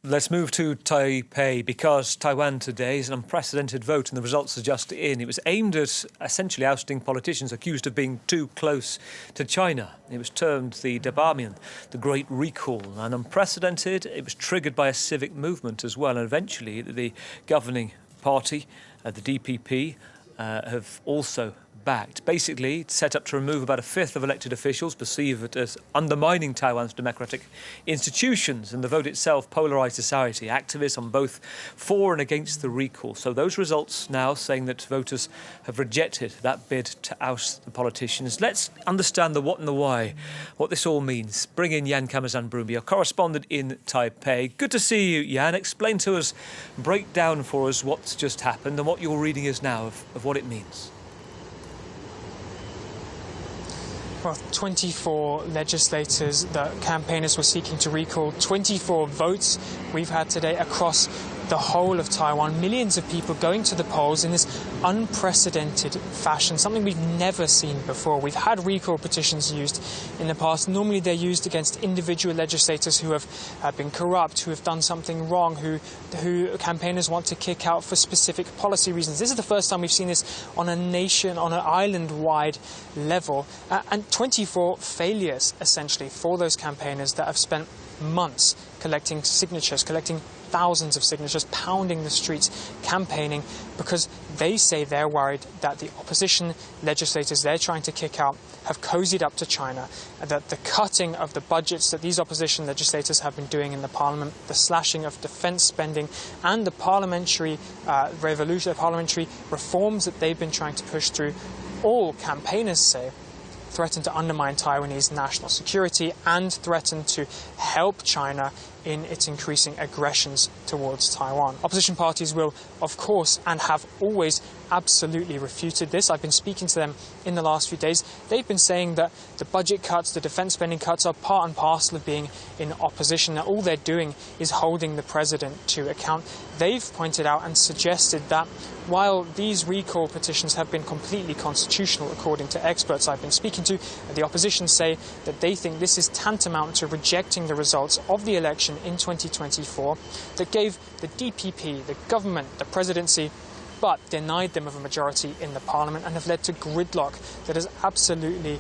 Let's move to Taipei, because Taiwan today is an unprecedented vote and the results are just in. It was aimed at essentially ousting politicians accused of being too close to China. It was termed the dampening, the Great Recall, and unprecedented. It was triggered by a civic movement as well, and eventually the governing party, the DPP, have also backed. Basically, set up to remove about a fifth of elected officials, perceive it as undermining Taiwan's democratic institutions, and the vote itself polarised society. Activists on both for and against the recall. So those results now saying that voters have rejected that bid to oust the politicians. Let's understand the what and the why, what this all means. Bring in Camenzind Broomby, our correspondent in Taipei. Good to see you, Jan. Explain to us, break down for us what's just happened and what your reading is now of what it means. Well, 24 legislators that campaigners were seeking to recall, 24 votes we've had today across the whole of Taiwan. Millions of people going to the polls in this unprecedented fashion, something we've never seen before. We've had recall petitions used in the past. Normally they're used against individual legislators who have been corrupt, who have done something wrong, who campaigners want to kick out for specific policy reasons. This is the first time we've seen this on an island-wide level. And 24 failures, essentially, for those campaigners that have spent months collecting signatures, collecting thousands of signatures, pounding the streets, campaigning, because they say they're worried that the opposition legislators they're trying to kick out have cozied up to China, that the cutting of the budgets that these opposition legislators have been doing in the parliament, the slashing of defence spending, and the parliamentary revolution, the parliamentary reforms that they've been trying to push through, all campaigners say threaten to undermine Taiwanese national security and threaten to help China in its increasing aggressions towards Taiwan. Opposition parties will, of course, and have always absolutely refuted this. I've been speaking to them in the last few days. They've been saying that the budget cuts, the defence spending cuts are part and parcel of being in opposition, that all they're doing is holding the president to account. They've pointed out and suggested that while these recall petitions have been completely constitutional, according to experts I've been speaking to, the opposition say that they think this is tantamount to rejecting the results of the election in 2024 that gave the DPP, the government, the presidency, but denied them of a majority in the parliament and have led to gridlock that has absolutely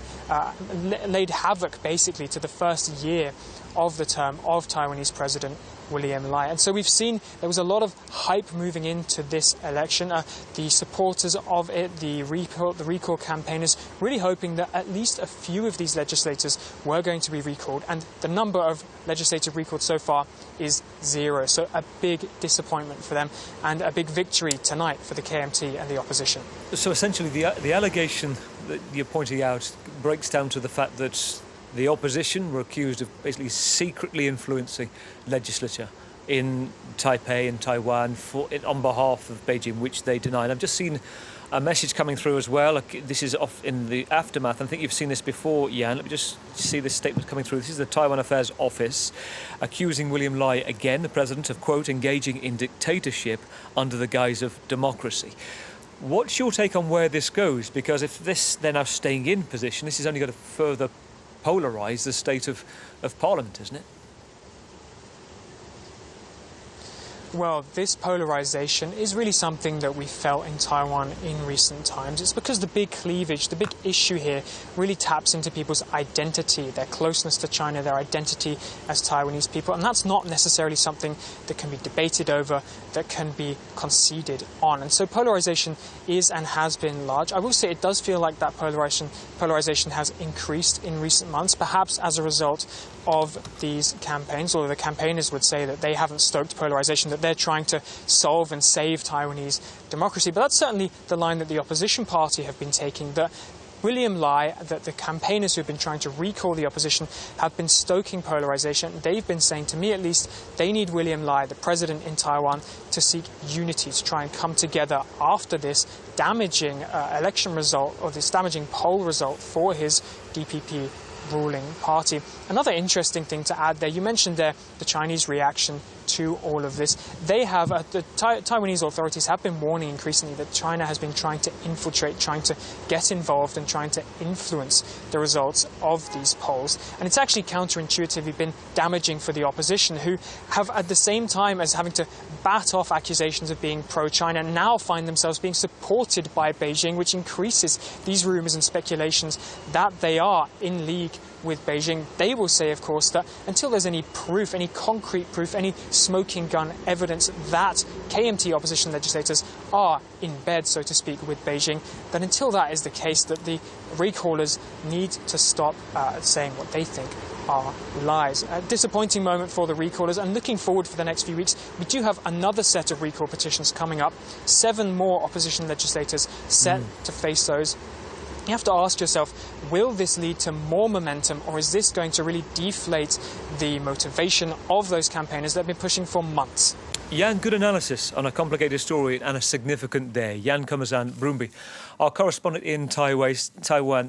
laid havoc, basically, to the first year of the term of Taiwanese President William Lai. And so we've seen there was a lot of hype moving into this election. The supporters of it, the recall campaigners, really hoping that at least a few of these legislators were going to be recalled. And the number of legislators recalled so far is 0. So a big disappointment for them and a big victory tonight for the KMT and the opposition. So essentially the allegation that you're pointing out breaks down to the fact that the opposition were accused of basically secretly influencing legislature in Taipei and Taiwan on behalf of Beijing, which they denied. I've just seen a message coming through as well. This is off in the aftermath. I think you've seen this before, Jan. Let me just see this statement coming through. This is the Taiwan Affairs Office accusing William Lai, again, the president, of, quote, engaging in dictatorship under the guise of democracy. What's your take on where this goes? Because if they're now staying in position, this is only going to further polarise the state of Parliament, isn't it? Well, this polarisation is really something that we felt in Taiwan in recent times. It's because the big cleavage, the big issue here really taps into people's identity, their closeness to China, their identity as Taiwanese people. And that's not necessarily something that can be debated over, that can be conceded on. And so polarisation is and has been large. I will say it does feel like that polarisation has increased in recent months, perhaps as a result of these campaigns, although the campaigners would say that they haven't stoked polarisation, that they're trying to solve and save Taiwanese democracy. But that's certainly the line that the opposition party have been taking, that William Lai, that the campaigners who have been trying to recall the opposition have been stoking polarisation. They've been saying, to me at least, they need William Lai, the president in Taiwan, to seek unity, to try and come together after this damaging election result, or this damaging poll result for his DPP ruling party. Another interesting thing to add there, you mentioned there the Chinese reaction to all of this. They have, the Taiwanese authorities have been warning increasingly that China has been trying to infiltrate, trying to get involved and trying to influence the results of these polls. And it's actually counterintuitively been damaging for the opposition, who have, at the same time as having to bat off accusations of being pro-China, now find themselves being supported by Beijing, which increases these rumours and speculations that they are in league with Beijing. They will say, of course, that until there's any proof, any concrete proof, any smoking gun evidence that KMT opposition legislators are in bed, so to speak, with Beijing, that until that is the case, that the recallers need to stop saying what they think are lies. A disappointing moment for the recallers, and looking forward for the next few weeks, we do have another set of recall petitions coming up. 7 more opposition legislators set to face those. You have to ask yourself, will this lead to more momentum, or is this going to really deflate the motivation of those campaigners that have been pushing for months? Jan, good analysis on a complicated story and a significant day. Camenzind Broomby, our correspondent in Taiwan.